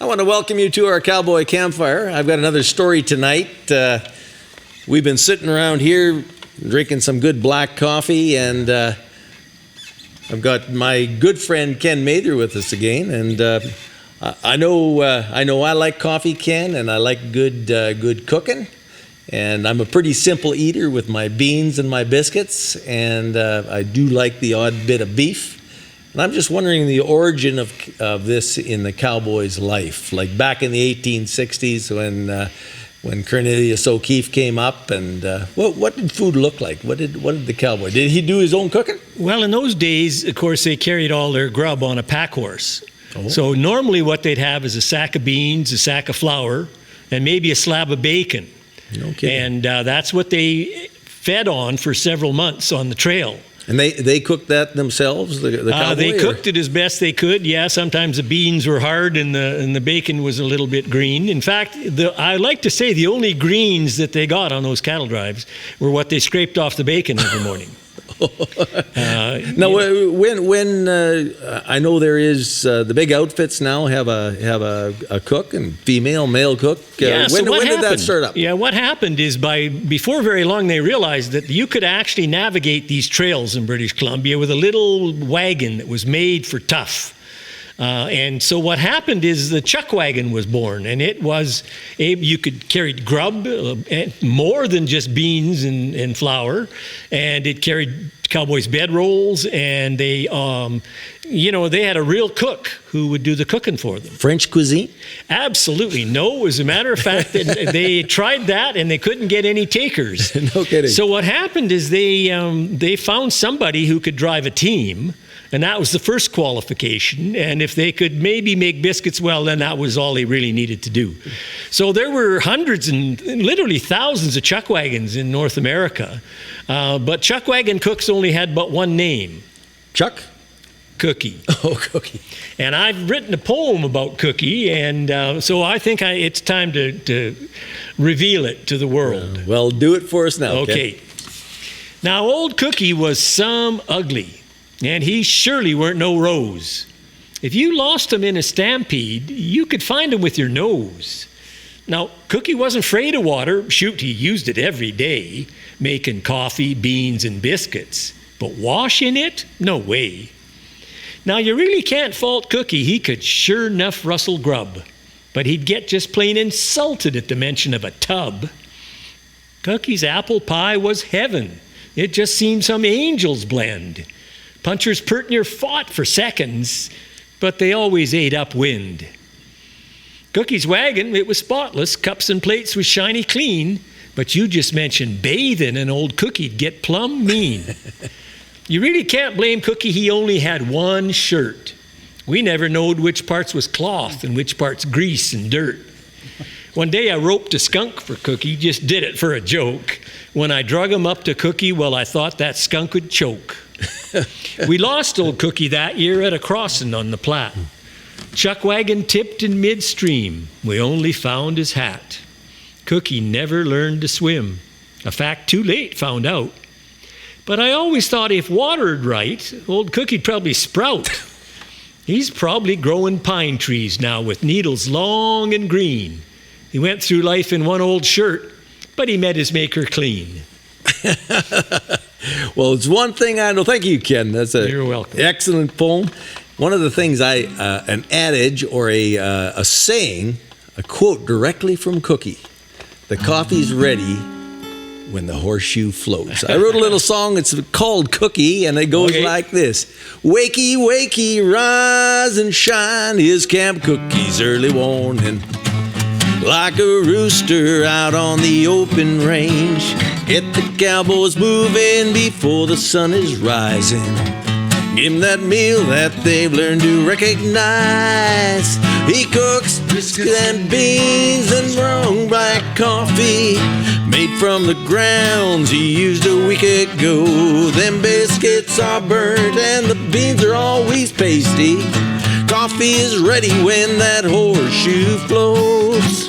I want to welcome you to our Cowboy Campfire. I've got another story tonight. We've been sitting around here drinking some good black coffee, and I've got my good friend Ken Mather with us again. And I know I like coffee, Ken, and I like good cooking. And I'm a pretty simple eater with my beans and my biscuits, and I do like the odd bit of beef. And I'm just wondering the origin of this in the cowboy's life, like back in the 1860s when Cornelius O'Keefe came up, and what did food look like? What did the cowboy? Did he do his own cooking? Well, in those days, of course, they carried all their grub on a pack horse. Oh. So normally what they'd have is a sack of beans, a sack of flour, and maybe a slab of bacon. Okay. And that's what they fed on for several months on the trail. And they cooked that themselves, the cowboy? They cooked it as best they could. Yeah, sometimes the beans were hard and the bacon was a little bit green. In fact, I like to say the only greens that they got on those cattle drives were what they scraped off the bacon every morning. Now, when I know there is the big outfits now have a cook and male cook. When did that start up? Yeah, what happened is before very long they realized that you could actually navigate these trails in British Columbia with a little wagon that was made for tough. And so what happened is the chuck wagon was born, and it was you could carry grub, more than just beans and flour, and it carried cowboys' bedrolls, and they had a real cook who would do the cooking for them. French cuisine? Absolutely. No, as a matter of fact, they tried that and they couldn't get any takers. No kidding. So what happened is they found somebody who could drive a team. And that was the first qualification. And if they could maybe make biscuits, well, then that was all they really needed to do. So there were hundreds and literally thousands of chuck wagons in North America. But chuck wagon cooks only had but one name. Chuck? Cookie. Oh, Cookie. And I've written a poem about Cookie, and so I think it's time to reveal it to the world. Well, do it for us now. Okay. Now, old Cookie was some ugly. And he surely weren't no rose. If you lost him in a stampede, you could find him with your nose. Now, Cookie wasn't afraid of water. Shoot, he used it every day, making coffee, beans, and biscuits. But washing it? No way. Now, you really can't fault Cookie. He could sure enough rustle grub. But he'd get just plain insulted at the mention of a tub. Cookie's apple pie was heaven. It just seemed some angel's blend. Punchers pert near fought for seconds, but they always ate upwind. Cookie's wagon, it was spotless, cups and plates was shiny clean, but you just mentioned bathing and old Cookie'd get plumb mean. You really can't blame Cookie, he only had one shirt. We never knowed which parts was cloth and which parts grease and dirt. One day I roped a skunk for Cookie, just did it for a joke. When I drug him up to Cookie, well, I thought that skunk would choke. We lost old Cookie that year at a crossing on the Platte. Chuck wagon tipped in midstream. We only found his hat. Cookie never learned to swim. A fact too late found out. But I always thought if watered right, old Cookie'd probably sprout. He's probably growing pine trees now with needles long and green. He went through life in one old shirt, but he met his maker clean. Well, it's one thing I know. Thank you, Ken. That's You're welcome. Excellent poem. One of the things an adage or a saying, a quote directly from Cookie: "The coffee's ready when the horseshoe floats." I wrote a little song. It's called Cookie, and it goes like this: "Wakey, wakey, rise and shine. Here's Camp Cookie's early warning. Like a rooster out on the open range, get the cowboys moving before the sun is rising. Give them that meal that they've learned to recognize. He cooks biscuits and beans and strong black coffee, made from the grounds he used a week ago. Them biscuits are burnt and the beans are always pasty. Coffee is ready when that horseshoe floats.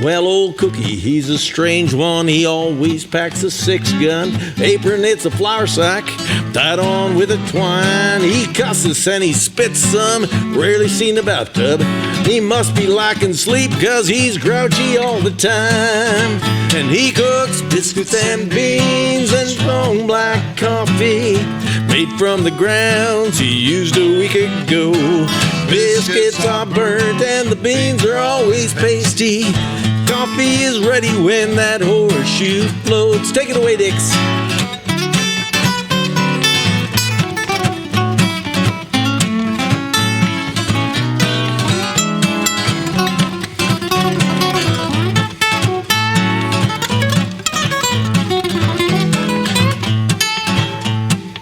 Well, old Cookie, he's a strange one. He always packs a 6-gun. Apron, it's a flour sack tied on with a twine. He cusses and he spits some, rarely seen the bathtub. He must be lacking sleep, 'cause he's grouchy all the time. And he cooks biscuits and beans and strong black coffee made from the grounds he used a week ago. Biscuits are burnt and the beans are always pasty. Coffee is ready when that horseshoe floats. Take it away, Dix.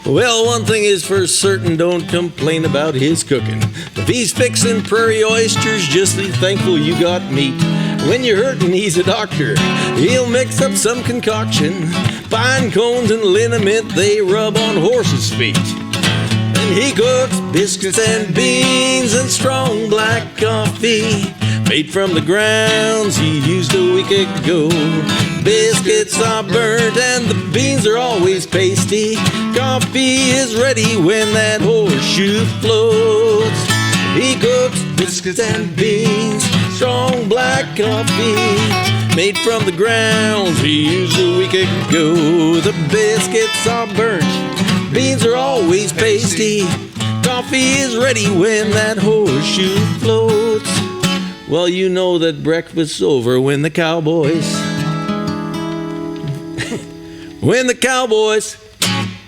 Well, one thing is for certain, don't complain about his cooking. If he's fixing prairie oysters, just be thankful you got meat. When you're hurting, he's a doctor. He'll mix up some concoction. Pine cones and liniment, they rub on horses' feet. And he cooks biscuits and beans and strong black coffee made from the grounds he used a week ago. Biscuits are burnt and the beans are always pasty. Coffee is ready when that horseshoe floats. He cooks biscuits and beans, strong black coffee made from the grounds he used a week ago. The biscuits are burnt, beans are always pasty. Coffee is ready when that horseshoe floats. Well, you know that breakfast's over when the cowboys when the cowboys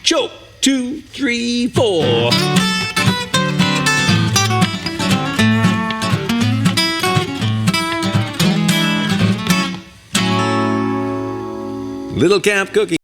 choke. 2, 3, 4. Little Camp Cookie.